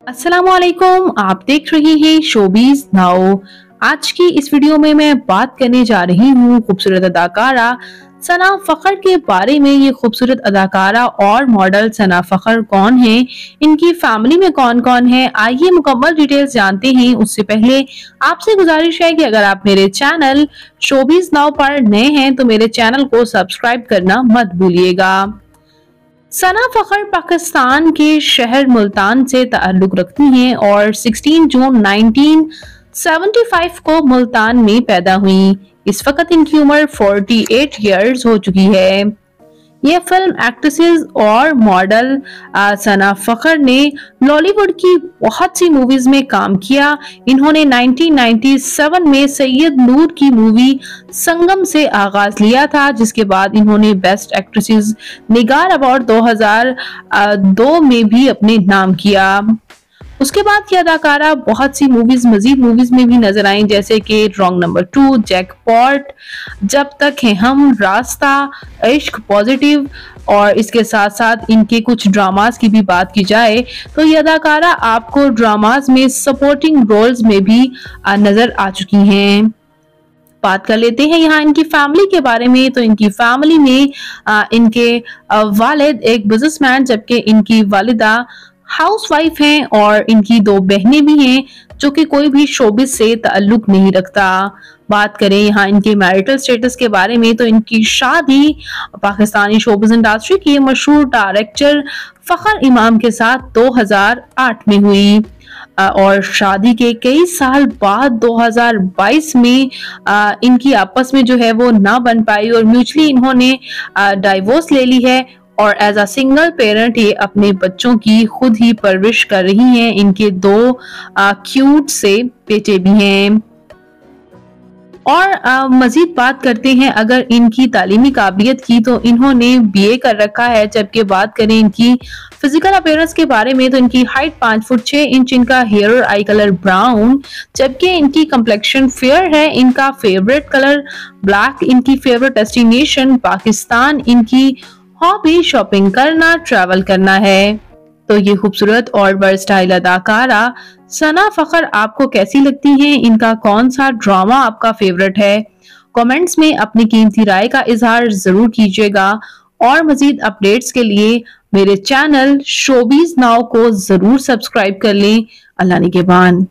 अस्सलामुअलैकुम, आप देख रहे हैं शोबीज नाउ। आज की इस वीडियो में मैं बात करने जा रही हूँ खूबसूरत अदाकारा सना फखर के बारे में। ये खूबसूरत अदाकारा और मॉडल सना फखर कौन है, इनकी फैमिली में कौन कौन है, आइए मुकम्मल डिटेल्स जानते हैं। उससे पहले आपसे गुजारिश है कि अगर आप मेरे चैनल शोबीज नाउ पर नए हैं तो मेरे चैनल को सब्सक्राइब करना मत भूलिएगा। सना फखर पाकिस्तान के शहर मुल्तान से ताल्लुक रखती हैं और 16 जून 1975 को मुल्तान में पैदा हुई। इस वक्त इनकी उम्र 48 इयर्स हो चुकी है। ये फिल्म एक्ट्रेसेस और मॉडल सना फखर ने लॉलीवुड की बहुत सी मूवीज में काम किया। इन्होंने 1997 में सैयद नूर की मूवी संगम से आगाज लिया था, जिसके बाद इन्होंने बेस्ट एक्ट्रेसेस निगार अवार्ड 2002 में भी अपने नाम किया। उसके बाद की अदाकारा बहुत सी मजीद मूवीज में भी नजर आई, जैसे कि रॉन्ग नंबर 2, जैकपॉट, जब तक है हम, रास्ता, इश्क, पॉजिटिव। और इसके साथ साथ इनके कुछ ड्रामास की भी बात की जाए तो ये अदाकारा आपको ड्रामास में सपोर्टिंग रोल्स में भी नजर आ चुकी हैं। बात कर लेते हैं यहाँ इनकी फैमिली के बारे में। तो इनकी फैमिली में इनके वालिद एक बिजनेसमैन, जबकि इनकी वालिदा हाउसवाइफ हैं और इनकी 2 बहनें भी हैं जो कि कोई भी शोबिस से ताल्लुक नहीं रखता। बात करें यहाँ इनके मैरिटल स्टेटस के बारे में तो इनकी शादी पाकिस्तानी शोबिस इंडस्ट्री के मशहूर डायरेक्टर फखर इमाम के साथ 2008 में हुई और शादी के कई साल बाद 2022 में इनकी आपस में जो है वो ना बन पाई और म्यूचुअली इन्होंने डाइवोर्स ले ली है। और एज अ सिंगल पेरेंट ये अपने बच्चों की खुद ही परवरिश कर रही हैं। इनके 2 क्यूट से बेटे भी हैं। और मजीद बात करते हैं अगर इनकी तालीमी काबिलियत की तो इन्होंने बीए कर रखा है। जबकि बात करें इनकी फिजिकल अपीयरेंस के बारे में तो इनकी हाइट 5 फुट 6 इंच, इनका हेयर और आई कलर ब्राउन, जबकि इनकी कम्प्लेक्शन फेयर है। इनका फेवरेट कलर ब्लैक, इनकी फेवरेट डेस्टिनेशन पाकिस्तान, इनकी हॉबी शॉपिंग करना, ट्रैवल करना है। तो ये खूबसूरत और वर्सटाइल अदाकारा सना फखर आपको कैसी लगती हैं? इनका कौन सा ड्रामा आपका फेवरेट है? कमेंट्स में अपनी कीमती राय का इजहार जरूर कीजिएगा और मजीद अपडेट्स के लिए मेरे चैनल शोबीज नाउ को जरूर सब्सक्राइब कर लें। अल्लाह निगहबान।